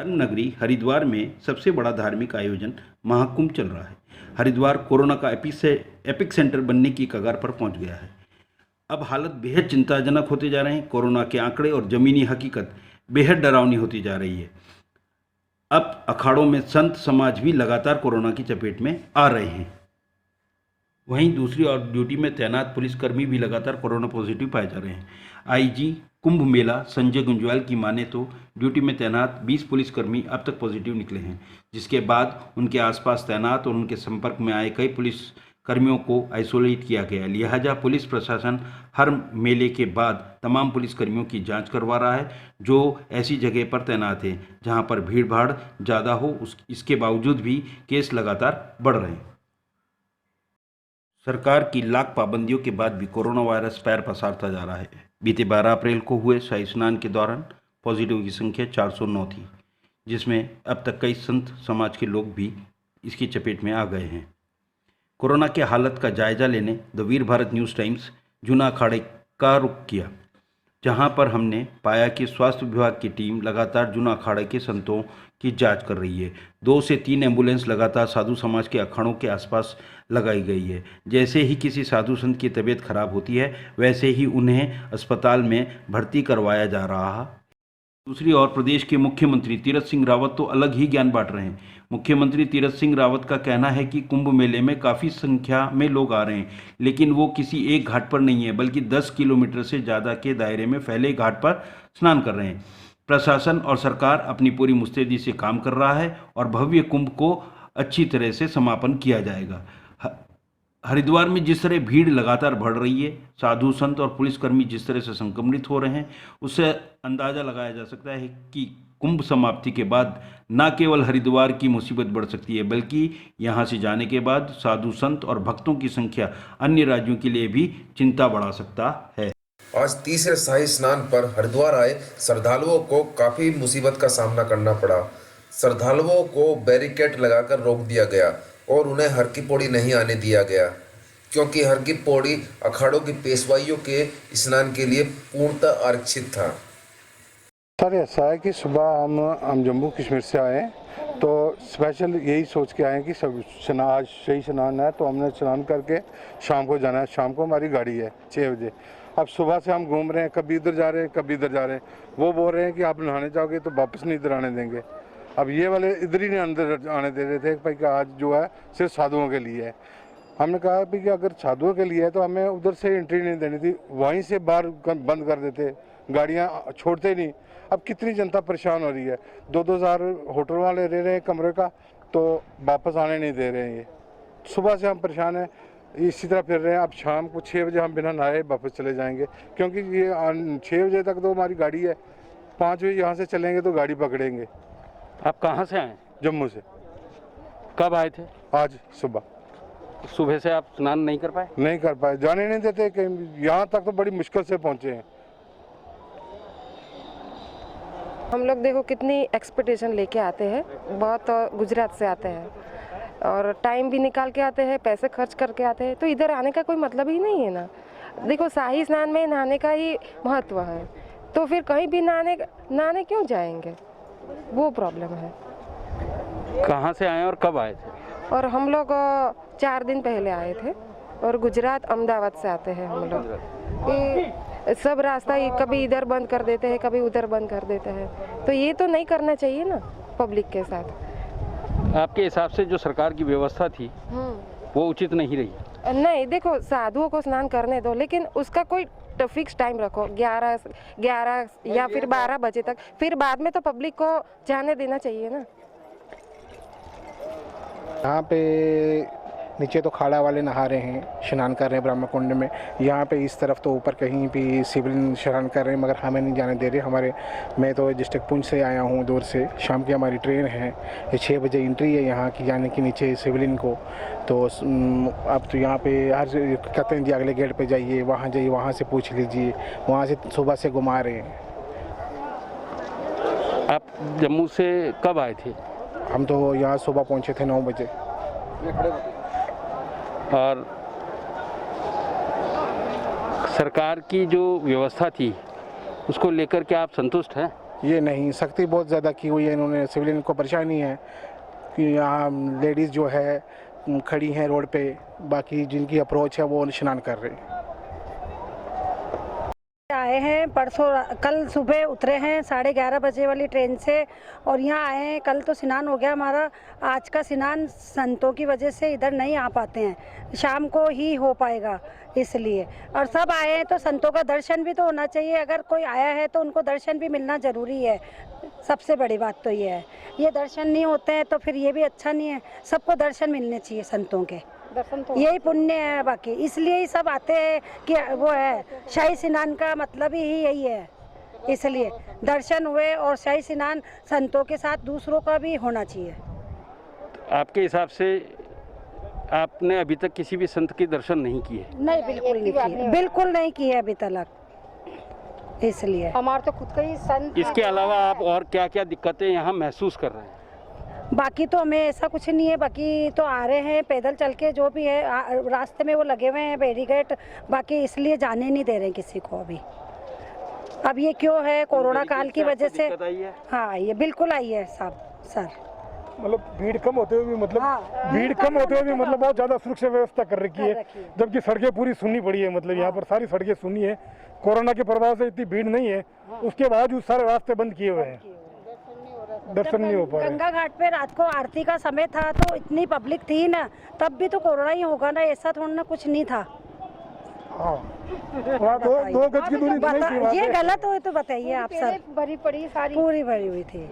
धर्म नगरी हरिद्वार में सबसे बड़ा धार्मिक आयोजन महाकुंभ चल रहा है। हरिद्वार कोरोना का एपिक सेंटर बनने की कगार पर पहुंच गया है। अब हालत बेहद चिंताजनक होते जा रहे हैं। कोरोना के आंकड़े और जमीनी हकीकत बेहद डरावनी होती जा रही है। अब अखाड़ों में संत समाज भी लगातार कोरोना की चपेट में आ रहे हैं। वहीं दूसरी ओर ड्यूटी में तैनात पुलिसकर्मी भी लगातार कोरोना पॉजिटिव पाए जा रहे हैं। आईजी कुंभ मेला संजय गुंजवाल की माने तो ड्यूटी में तैनात 20 पुलिसकर्मी अब तक पॉजिटिव निकले हैं, जिसके बाद उनके आसपास तैनात और उनके संपर्क में आए कई पुलिसकर्मियों को आइसोलेट किया गया। लिहाजा पुलिस प्रशासन हर मेले के बाद तमाम पुलिसकर्मियों की जांच करवा रहा है जो ऐसी जगह पर तैनात हैं जहां पर भीड़ भाड़ ज़्यादा हो। इसके बावजूद भी केस लगातार बढ़ रहे हैं। सरकार की लाख पाबंदियों के बाद भी कोरोना वायरस पैर पसारता जा रहा है। बीते 12 अप्रैल को हुए शाही स्नान के दौरान पॉजिटिव की संख्या 409 थी, जिसमें अब तक कई संत समाज के लोग भी इसकी चपेट में आ गए हैं। कोरोना के हालत का जायजा लेने the Veer Bharat news times Juna अखाड़े का रुख किया, जहां पर हमने पाया कि स्वास्थ्य विभाग की टीम लगातार जूना अखाड़े के संतों की जांच कर रही है। 2 से 3 एम्बुलेंस लगातार साधु समाज के अखाड़ों के आसपास लगाई गई है। जैसे ही किसी साधु संत की तबीयत खराब होती है, वैसे ही उन्हें अस्पताल में भर्ती करवाया जा रहा है। दूसरी ओर प्रदेश के मुख्यमंत्री तीरथ सिंह रावत तो अलग ही ज्ञान बांट रहे हैं। मुख्यमंत्री तीरथ सिंह रावत का कहना है कि कुंभ मेले में काफ़ी संख्या में लोग आ रहे हैं, लेकिन वो किसी एक घाट पर नहीं है, बल्कि 10 किलोमीटर से ज़्यादा के दायरे में फैले घाट पर स्नान कर रहे हैं। प्रशासन और सरकार अपनी पूरी मुस्तैदी से काम कर रहा है और भव्य कुंभ को अच्छी तरह से समापन किया जाएगा। हरिद्वार में जिस तरह भीड़ लगातार बढ़ रही है, साधु संत और पुलिसकर्मी जिस तरह से संक्रमित हो रहे हैं, उससे अंदाज़ा लगाया जा सकता है कि कुंभ समाप्ति के बाद न केवल हरिद्वार की मुसीबत बढ़ सकती है, बल्कि यहाँ से जाने के बाद साधु संत और भक्तों की संख्या अन्य राज्यों के लिए भी चिंता बढ़ा सकता है। आज तीसरे शाही स्नान पर हरिद्वार आए श्रद्धालुओं को काफ़ी मुसीबत का सामना करना पड़ा। श्रद्धालुओं को बैरिकेड लगाकर रोक दिया गया और उन्हें हर की पौड़ी नहीं आने दिया गया, क्योंकि हर की पौड़ी अखाड़ों की पेशवाइयों के स्नान के लिए पूर्णतः आरक्षित था। सर ऐसा है कि सुबह हम जम्मू कश्मीर से आए तो स्पेशल यही सोच के आए कि सब आज सही स्नान है, तो हमने स्नान करके शाम को जाना है। शाम को हमारी गाड़ी है 6 बजे। अब सुबह से हम घूम रहे हैं, कभी इधर जा रहे हैं, कभी इधर जा रहे हैं। वो बोल रहे हैं कि आप नहाने जाओगे तो वापस नहीं इधर आने देंगे। अब ये वाले इधर ही नहीं अंदर आने दे रहे थे भाई कि आज जो है सिर्फ साधुओं के लिए है। हमने कहा भी कि अगर साधुओं के लिए है तो हमें उधर से एंट्री नहीं देनी थी, वहीं से बाहर बंद कर देते, गाड़ियाँ छोड़ते नहीं। अब कितनी जनता परेशान हो रही है। 2-2 हज़ार होटल वाले ले रहे हैं कमरे का, तो वापस आने नहीं दे रहे हैं। ये सुबह से हम परेशान हैं, इसी तरह फिर रहे हैं। अब शाम को 6 बजे हम बिना नहाए वापस चले जाएंगे, क्योंकि ये 6 बजे तक तो हमारी गाड़ी है। 5 बजे यहाँ से चलेंगे तो गाड़ी पकड़ेंगे। आप कहाँ से आए? जम्मू से। कब आए थे? आज सुबह। सुबह से आप स्नान नहीं कर पाए? नहीं कर पाए, जाने नहीं देते कहीं। यहाँ तक तो बड़ी मुश्किल से पहुँचे हैं। हम लोग देखो कितनी एक्सपेक्टेशन लेके आते हैं, बहुत गुजरात से आते हैं और टाइम भी निकाल के आते हैं, पैसे खर्च करके आते हैं, तो इधर आने का कोई मतलब ही नहीं है ना। देखो शाही स्नान में नहाने का ही महत्व है, तो फिर कहीं भी नहाने क्यों जाएंगे, वो प्रॉब्लम है। कहाँ से आए और कब आए थे? और हम लोग 4 दिन पहले आए थे और गुजरात अहमदाबाद से आते हैं हम लोग। सब रास्ता कभी इधर बंद कर देते हैं, कभी उधर बंद कर देते हैं, तो ये तो नहीं करना चाहिए ना पब्लिक के साथ। आपके हिसाब से जो सरकार की व्यवस्था थी वो उचित नहीं रही? नहीं, देखो साधुओं को स्नान करने दो, लेकिन उसका कोई फिक्स टाइम रखो, 11 या फिर 12 बजे तक। फिर बाद में तो पब्लिक को जाने देना चाहिए ना। यहाँ पे नीचे तो खाड़ा वाले नहा रहे हैं, स्नान कर रहे हैं ब्रह्म कुंड में। यहाँ पे इस तरफ तो ऊपर कहीं भी सिविल स्नान कर रहे हैं, मगर हमें नहीं जाने दे रहे। मैं तो डिस्ट्रिक्ट पुंछ से आया हूँ दूर से। शाम की हमारी ट्रेन है, ये 6 बजे एंट्री है यहाँ की जाने की नीचे सिविलियन को। तो अब तो यहाँ पे हर कहते हैं जी अगले गेट पे जाइए, वहाँ से पूछ लीजिए, वहाँ से सुबह से घुमा रहे हैं। आप जम्मू से कब आए थे? हम तो यहाँ सुबह पहुँचे थे 9 बजे। और सरकार की जो व्यवस्था थी उसको लेकर के आप संतुष्ट हैं? ये नहीं, सख्ती बहुत ज़्यादा की हुई है इन्होंने। सिविलियन को परेशानी है कि यहाँ लेडीज़ जो है खड़ी हैं रोड पे, बाकी जिनकी अप्रोच है वो स्नान कर रहे हैं। आए हैं परसों, कल सुबह उतरे हैं 11:30 बजे वाली ट्रेन से और यहाँ आए हैं। कल तो स्नान हो गया हमारा, आज का स्नान संतों की वजह से इधर नहीं आ पाते हैं, शाम को ही हो पाएगा इसलिए। और सब आए हैं तो संतों का दर्शन भी तो होना चाहिए, अगर कोई आया है तो उनको दर्शन भी मिलना ज़रूरी है। सबसे बड़ी बात तो ये है, ये दर्शन नहीं होते हैं तो फिर ये भी अच्छा नहीं है। सबको दर्शन मिलने चाहिए संतों के, यही पुण्य है। बाकी इसलिए ही सब आते हैं कि वो है शाही स्नान का मतलब ही यही है, इसलिए दर्शन हुए और शाही स्नान संतों के साथ दूसरों का भी होना चाहिए। आपके हिसाब से आपने अभी तक किसी भी संत के दर्शन नहीं किए? नहीं, बिल्कुल नहीं किए, बिल्कुल नहीं किए अभी तक, इसलिए हमारे तो खुद का ही संत। इसके अलावा आप और क्या क्या दिक्कतें यहाँ महसूस कर रहे हैं? बाकी तो हमें ऐसा कुछ नहीं है, बाकी तो आ रहे हैं पैदल चल के, जो भी है रास्ते में वो लगे हुए हैं बैरिकेड, बाकी इसलिए जाने नहीं दे रहे हैं किसी को अभी। अब ये क्यों है, कोरोना काल की वजह से। हाँ, ये बिल्कुल आई है साहब सर। मतलब भीड़ कम होते हुए भी मतलब हाँ, भीड़ कम होते हुए भी मतलब बहुत ज़्यादा सुरक्षा व्यवस्था कर रखी है, जबकि सड़कें पूरी सुननी पड़ी है। मतलब यहाँ पर सारी सड़कें सुननी है, कोरोना के प्रभाव से इतनी भीड़ नहीं है, उसके बावजूद सारे रास्ते बंद किए हुए हैं, दर्शन नहीं हो पा रहे। गंगा घाट पे रात को आरती का समय था तो इतनी पब्लिक थी ना, तब भी तो कोरोना ही होगा ना, ऐसा थोड़ा ना कुछ नहीं था। हाँ, वहाँ दो गज की दूरी तो नहीं थी वहाँ ये पे। गलत हो तो बताइए आप सर। भरी पड़ी सारी, पूरी भरी हुई थी।